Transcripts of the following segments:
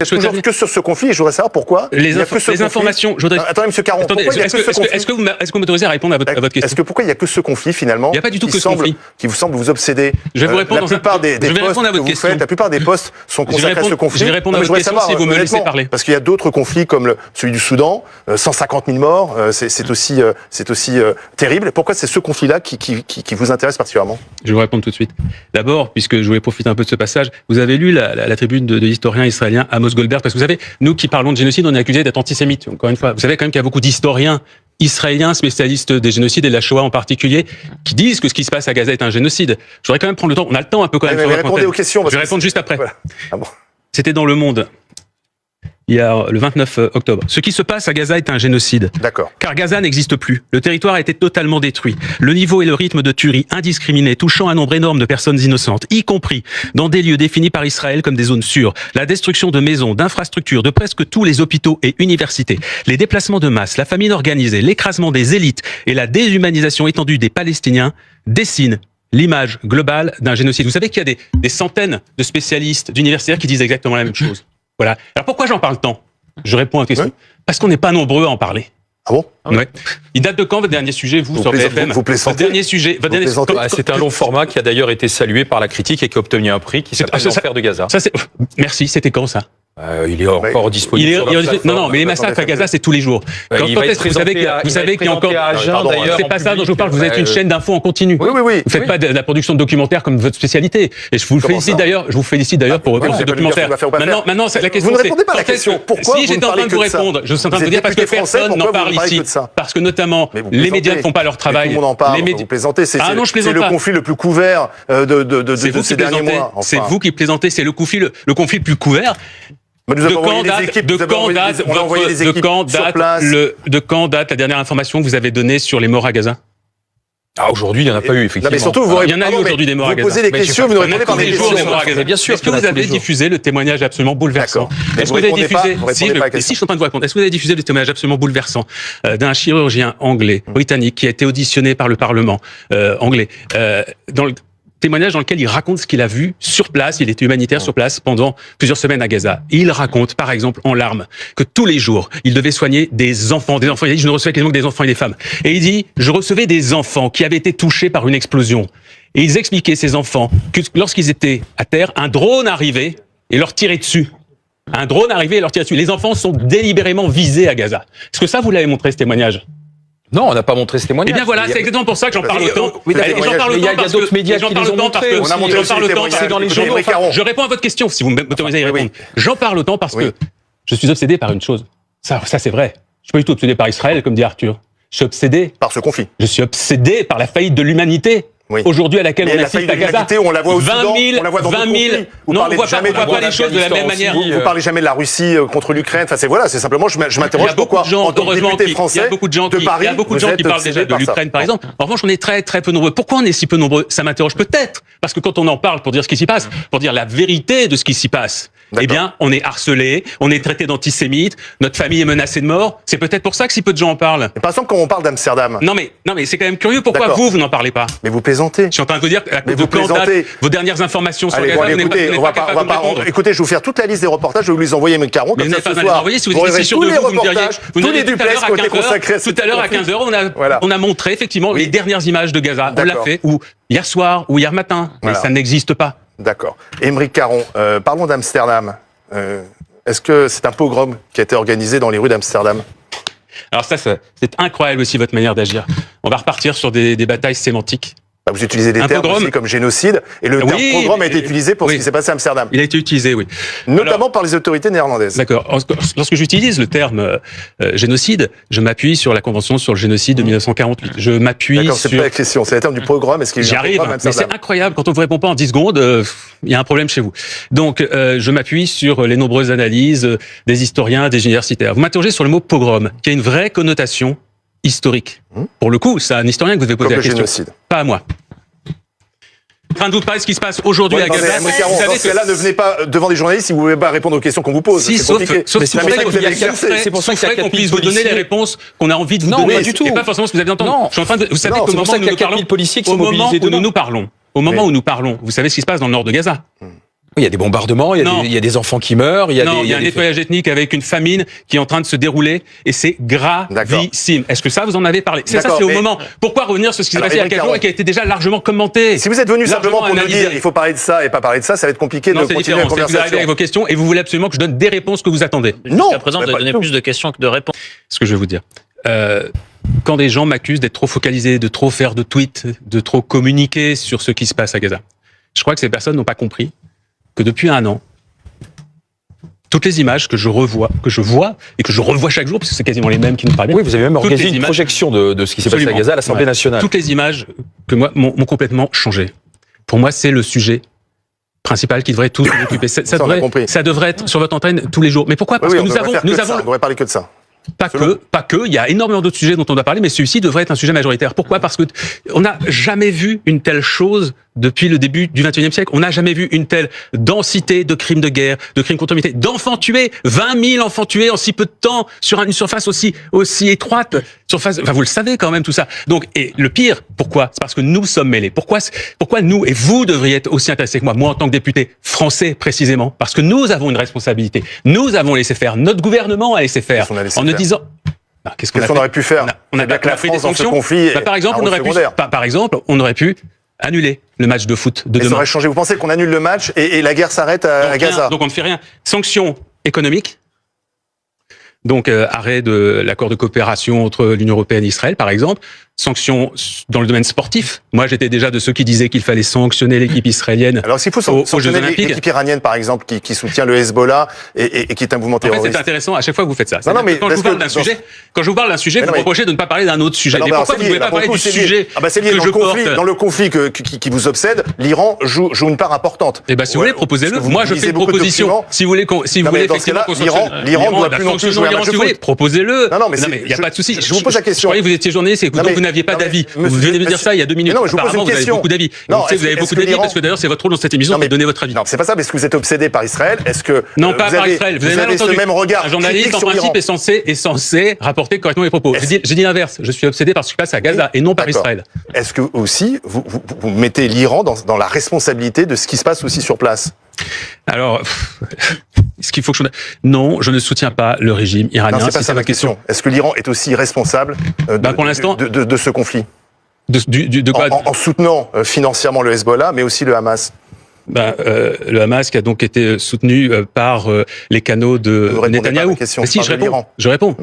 Toujours que sur ce conflit, je voudrais savoir pourquoi. Les informations. Attendez, M. Caron. Attendez, est-ce que vous m'autorisez à répondre à votre question? Est-ce que pourquoi il n'y a que ce conflit finalement? Il n'y a pas du tout que ce conflit qui vous semble vous obséder. Je vais vous répondre. La plupart des postes que vous faites, la plupart des postes sont consacrés à ce conflit. Je vais répondre à votre question si vous me laissez parler. Parce qu'il y a d'autres conflits comme celui du Soudan, 150 000 morts, c'est aussi terrible. Pourquoi c'est ce conflit-là qui vous intéresse particulièrement? Je vais vous répondre tout de suite. D'abord, puisque je voulais profiter un peu de ce passage, vous avez lu la tribune de l'historien israélien Amos Goldberg, parce que vous savez, nous qui parlons de génocide, on est accusés d'être antisémites. Encore une fois, vous savez quand même qu'il y a beaucoup d'historiens israéliens, spécialistes des génocides et de la Shoah en particulier, qui disent que ce qui se passe à Gaza est un génocide. Je voudrais quand même prendre le temps. On a le temps un peu quand même. Répondez aux questions. Je vais répondre juste après. Voilà. Ah bon. C'était dans Le Monde. Il y a le 29 octobre. Ce qui se passe à Gaza est un génocide. D'accord. Car Gaza n'existe plus. Le territoire a été totalement détruit. Le niveau et le rythme de tuerie indiscriminés touchant un nombre énorme de personnes innocentes, y compris dans des lieux définis par Israël comme des zones sûres. La destruction de maisons, d'infrastructures, de presque tous les hôpitaux et universités. Les déplacements de masse, la famine organisée, l'écrasement des élites et la déshumanisation étendue des Palestiniens dessinent l'image globale d'un génocide. Vous savez qu'il y a des centaines de spécialistes, d'universitaires qui disent exactement la même chose. Voilà. Alors pourquoi j'en parle tant? Je réponds à la question. Parce qu'on n'est pas nombreux à en parler. Ah bon? Ouais. Il date de quand votre dernier sujet, vous sur BFM? Votre dernier sujet. C'est un long format qui a d'ailleurs été salué par la critique et qui a obtenu un prix qui s'appelle L'Enfer de Gaza. Merci, c'était quand ça? Il est encore disponible. Non, mais les massacres à Gaza, c'est tous les jours. Vous savez qu'il y a encore. C'est pas ça dont je vous parle. Vous êtes une chaîne d'infos en continu. Oui. Vous faites pas de la production de documentaires comme votre spécialité. Et je vous félicite d'ailleurs. pour ce documentaire. Maintenant, la question. Vous ne répondez pas à la question. Pourquoi? Si j'étais en train de vous répondre, je suis en train de vous dire parce que personne n'en parle ici. Parce que notamment les médias ne font pas leur travail. Tout le monde en parle. Vous plaisantez. C'est le conflit le plus couvert de ces derniers mois. C'est vous qui plaisantez. C'est le conflit le plus couvert. De quand date la dernière information que vous avez donnée sur les morts à Gaza? Aujourd'hui, il n'y en a pas eu, effectivement. Mais surtout, il y en a eu aujourd'hui des morts à Gaza. Vous posez des questions, vous nous répondez par des questions. Bien sûr. Est-ce que vous avez diffusé le témoignage absolument bouleversant? Est-ce que vous avez diffusé, si je suis en train de vous répondre, est-ce que vous avez diffusé le témoignage absolument bouleversant d'un chirurgien anglais, britannique, qui a été auditionné par le Parlement anglais, dans le témoignage dans lequel il raconte ce qu'il a vu sur place. Il était humanitaire sur place pendant plusieurs semaines à Gaza. Et il raconte, par exemple, en larmes, que tous les jours, il devait soigner des enfants. Il dit, je ne recevais quasiment que des enfants et des femmes. Et il dit, je recevais des enfants qui avaient été touchés par une explosion. Et ils expliquaient, ces enfants, que lorsqu'ils étaient à terre, un drone arrivait et leur tirait dessus. Un drone arrivait et leur tirait dessus. Les enfants sont délibérément visés à Gaza. Est-ce que ça, vous l'avez montré, ce témoignage? Non, on n'a pas montré ce témoignage. Eh bien voilà, c'est exactement pour ça que j'en parle autant. Il y a d'autres médias qui les ont montrés. On a montré aussi le témoignage dans les journaux. Je réponds à votre question, si vous m'autorisez à y répondre. J'en parle autant parce que je suis obsédé par une chose. Ça c'est vrai. Je suis pas du tout obsédé par Israël, comme dit Arthur. Je suis obsédé par ce conflit. Je suis obsédé par la faillite de l'humanité. Aujourd'hui, à laquelle on assiste à Gaza. On la voit au Soudan, on la voit dans d'autres conflits. Non, on voit pas les choses de la même manière. Vous parlez jamais de la Russie contre l'Ukraine. Enfin, c'est simplement, je m'interroge pourquoi, en tant que député français de Paris, il y a beaucoup de gens qui parlent déjà de l'Ukraine, par exemple. En revanche, on est très, très peu nombreux. Pourquoi on est si peu nombreux? Ça m'interroge peut-être. Parce que quand on en parle pour dire ce qui s'y passe, pour dire la vérité de ce qui s'y passe, eh bien, on est harcelé, on est traité d'antisémite, notre famille est menacée de mort. C'est peut-être pour ça que si peu de gens en parlent. Par exemple, quand on parle d'Amsterdam. Non, mais c'est quand même curieux. Pourquoi vous n'en parlez pas? Mais vous plaisantez. Je suis en train de vous dire, quand datent vos dernières informations sur Gaza, écoutez, je vais vous faire toute la liste des reportages, je vais vous les envoyer, M. Caron. Mais vous n'avez pas mal envoyé, si vous étiez sûr de vous, vous me diriez. Tous les duplex qui ont été consacrés. Tout à l'heure, à 15h, on a montré, effectivement, les dernières images de Gaza. On l'a fait, ou hier soir, ou hier matin. Mais ça n'existe pas. D'accord. Émeric Caron, parlons d'Amsterdam. Est-ce que c'est un pogrom qui a été organisé dans les rues d'Amsterdam? Alors c'est incroyable aussi votre manière d'agir. On va repartir sur des batailles sémantiques. Vous utilisez des termes aussi comme génocide, et le terme pogrom a été utilisé pour ce qui s'est passé à Amsterdam. Il a été utilisé, oui. Notamment par les autorités néerlandaises. D'accord. Lorsque j'utilise le terme génocide, je m'appuie sur la Convention sur le génocide de 1948. Je m'appuie D'accord, c'est pas la question, c'est le terme du pogrom. Est-ce qu'il y a un pogrom à Amsterdam? Mais c'est incroyable, quand on ne vous répond pas en 10 secondes, il y a un problème chez vous. Donc, je m'appuie sur les nombreuses analyses des historiens, des universitaires. Vous m'interrogez sur le mot pogrom, qui a une vraie connotation historique. Pour le coup, c'est un historien que vous devez poser la question. Génocide. Pas à moi. En train de vous parler de ce qui se passe aujourd'hui à Gaza. Dans ce cas-là, ne venez pas devant des journalistes si vous ne voulez pas répondre aux questions qu'on vous pose. Si, sauf c'est pour ça qu'on puisse vous donner les réponses qu'on a envie de vous donner. Non, pas du tout. Et pas forcément ce que vous avez entendu. Non. Je suis en train de, vous savez qu'au moment où nous parlons, vous savez ce qui se passe dans le nord de Gaza. Il y a des bombardements, il y a des enfants qui meurent, il y a un nettoyage ethnique avec une famine qui est en train de se dérouler et c'est gravissime. Est-ce que ça, vous en avez parlé? C'est au moment. Pourquoi revenir sur ce qui s'est passé il y a 4 jours et qui a été déjà largement commenté? Si vous êtes venu simplement pour nous dire il faut parler de ça et pas parler de ça, ça va être compliqué de continuer la conversation. Vous arrivez avec vos questions et vous voulez absolument que je donne des réponses que vous attendez. Non. Jusqu'à présent, vous avez donné plus de questions que de réponses. Ce que je vais vous dire. Quand des gens m'accusent d'être trop focalisé, de trop faire de tweets, de trop communiquer sur ce qui se passe à Gaza, je crois que ces personnes n'ont pas compris que depuis 1 an, toutes les images que je vois et que je revois chaque jour, parce que c'est quasiment les mêmes qui nous parlent bien. Oui, vous avez même organisé une projection de ce qui s'est passé à Gaza à l'Assemblée nationale. Toutes les images que moi m'ont complètement changé. Pour moi, c'est le sujet principal qui devrait tout occuper. Ça devrait être sur votre antenne tous les jours. Mais pourquoi? Parce que nous avons. On devrait parler que de ça. Pas que, il y a énormément d'autres sujets dont on doit parler, mais celui-ci devrait être un sujet majoritaire. Pourquoi? Parce que on n'a jamais vu une telle chose depuis le début du XXIe siècle. On n'a jamais vu une telle densité de crimes de guerre, de crimes contre l'humanité, d'enfants tués, 20 000 enfants tués en si peu de temps, sur une surface aussi étroite. Vous le savez quand même tout ça. Donc, et le pire, pourquoi? C'est parce que nous sommes mêlés. Pourquoi nous, et vous devriez être aussi intéressés que moi en tant que député français précisément, parce que nous avons une responsabilité. Nous avons laissé faire. Notre gouvernement a laissé faire. En ne disant... Qu'est-ce qu'on aurait pu faire? On a bien que la France dans ce conflit. Par exemple, on aurait pu annuler le match de foot de demain. Ça aurait changé. Vous pensez qu'on annule le match et la guerre s'arrête à Gaza? Donc on ne fait rien. Sanctions économiques. Donc arrêt de l'accord de coopération entre l'Union européenne et Israël, par exemple. Sanctions dans le domaine sportif. Moi, j'étais déjà de ceux qui disaient qu'il fallait sanctionner l'équipe israélienne. Alors, s'il faut sanctionner l'équipe iranienne, par exemple, qui soutient le Hezbollah et qui est un mouvement terroriste. En fait, c'est intéressant. À chaque fois que vous faites ça. Quand je vous parle d'un sujet, vous me reprochez de ne pas parler d'un autre sujet. Mais pourquoi vous ne pouvez pas parler du sujet c'est lié dans le conflit qui vous obsède. L'Iran joue une part importante. Eh ben, si vous voulez, proposez-le. Moi, je fais une proposition. Si vous voulez effectivement qu'on sanctionne l'Iran doit plus non plus jouer un match de foot. Proposez-le. Non, mais il n'y a pas de souci. Je vous pose la question. Je croyais que vous étiez journaliste et que vous n'aviez pas d'avis. Vous venez de dire ça il y a 2 minutes. Non, je vous pose une question. Vous avez beaucoup d'avis. Vous avez beaucoup d'avis parce que d'ailleurs, c'est votre rôle dans cette émission de donner votre avis. Non, c'est pas ça, parce que vous êtes obsédé par Israël. Est-ce que non, pas par Israël. Vous avez ce même regard? Un journaliste, en principe, est censé rapporter correctement les propos. J'ai dit l'inverse. Je suis obsédé par ce qui se passe à Gaza et non par Israël. Est-ce que aussi vous mettez l'Iran dans la responsabilité de ce qui se passe aussi sur place? Alors, est-ce qu'il faut que non, je ne soutiens pas le régime iranien. Non, c'est pas ça ma question. Est-ce que l'Iran est aussi responsable pour l'instant de ce conflit? De quoi? En soutenant financièrement le Hezbollah, mais aussi le Hamas. Le Hamas qui a donc été soutenu par les canaux de Netanyahou. Si, je réponds.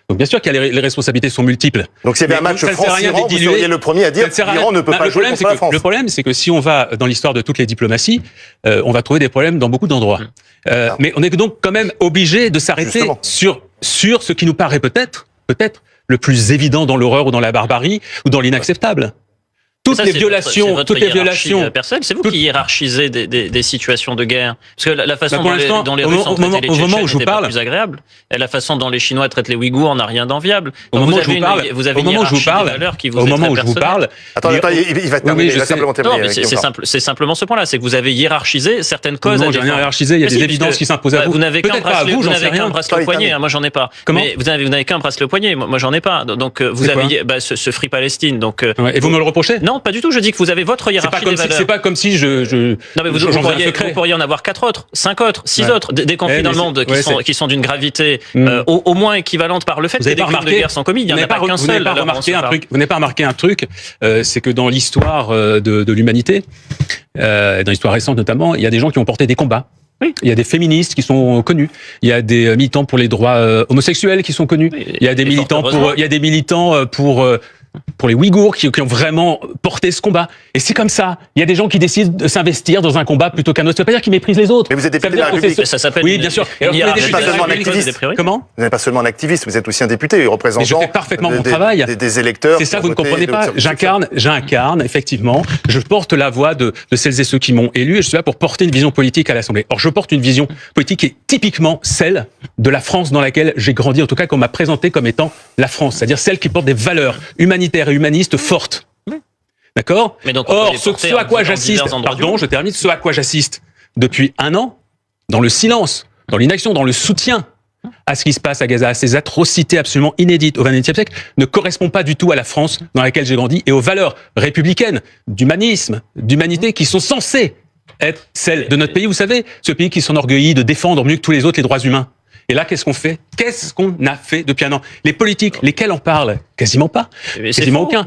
Donc bien sûr que les responsabilités sont multiples. Donc s'il y avait un match France-Iran, vous seriez le premier à dire l'Iran ne peut pas jouer contre la France. Le problème, c'est que si on va dans l'histoire de toutes les diplomaties, on va trouver des problèmes dans beaucoup d'endroits. Mais on est donc quand même obligé de s'arrêter sur ce qui nous paraît peut-être le plus évident dans l'horreur ou dans la barbarie ou dans l'inacceptable. Toutes les violations personnelles, c'est vous qui hiérarchisez des situations de guerre. Parce que la façon dont les Russes ont traité les Tchétchènes n'était pas plus agréable. Et la façon dont les Chinois traitent les Ouïghours n'a rien d'enviable. Au moment où je vous parle, attends, il va terminer, il va simplement terminer. C'est simplement ce point-là, c'est que vous avez hiérarchisé certaines causes. Non, j'ai rien hiérarchisé, il y a des évidences qui s'imposent à vous. Vous n'avez qu'un bracelet au poignet, moi j'en ai pas. Comment? Vous n'avez qu'un bracelet au poignet, moi j'en ai pas. Donc vous avez ce Free Palestine. Et vous me le reprochez? Non, pas du tout. Je dis que vous avez votre hiérarchie des valeurs. C'est pas comme si je. Non, mais vous pourriez en avoir 4 autres, 5 autres, 6 autres, des conflits dans le monde qui sont d'une gravité au moins équivalente par le fait que des crimes de guerre sont commis. Il n'y en a pas qu'un seul. Vous n'avez pas remarqué un truc, c'est que dans l'histoire de l'humanité, dans l'histoire récente notamment, il y a des gens qui ont porté des combats. Oui. Il y a des féministes qui sont connus. Il y a des militants pour les droits homosexuels qui sont connus. Il y a des militants pour les Ouïghours qui ont vraiment porté ce combat. Et c'est comme ça. Il y a des gens qui décident de s'investir dans un combat plutôt qu'un autre. Ça veut pas dire qu'ils méprisent les autres. Mais vous êtes député de la République. Ça s'appelle. Oui, bien sûr. Vous n'êtes pas seulement un activiste. Comment? Vous n'êtes pas seulement un activiste, vous êtes aussi un député représentant. Mais je fais parfaitement mon travail. Des électeurs. C'est ça, vous ne comprenez pas. J'incarne, effectivement. Je porte la voix de celles et ceux qui m'ont élu et je suis là pour porter une vision politique à l'Assemblée. Or, je porte une vision politique qui est typiquement celle de la France dans laquelle j'ai grandi, en tout cas qu'on m'a présenté comme étant la France. C'est-à-dire celle qui porte des valeurs humanitaires et humanistes fortes. D'accord? Or, ce à quoi j'assiste, je termine, ce à quoi j'assiste depuis 1 an, dans le silence, dans l'inaction, dans le soutien à ce qui se passe à Gaza, à ces atrocités absolument inédites au XXe siècle, ne correspond pas du tout à la France dans laquelle j'ai grandi et aux valeurs républicaines, d'humanisme, d'humanité qui sont censées être celle de notre pays. Vous savez, ce pays qui s'enorgueillit de défendre mieux que tous les autres les droits humains. Et là, qu'est-ce qu'on fait? Qu'est-ce qu'on a fait depuis un an? Les politiques, lesquels en parlent? Quasiment pas. Quasiment aucun.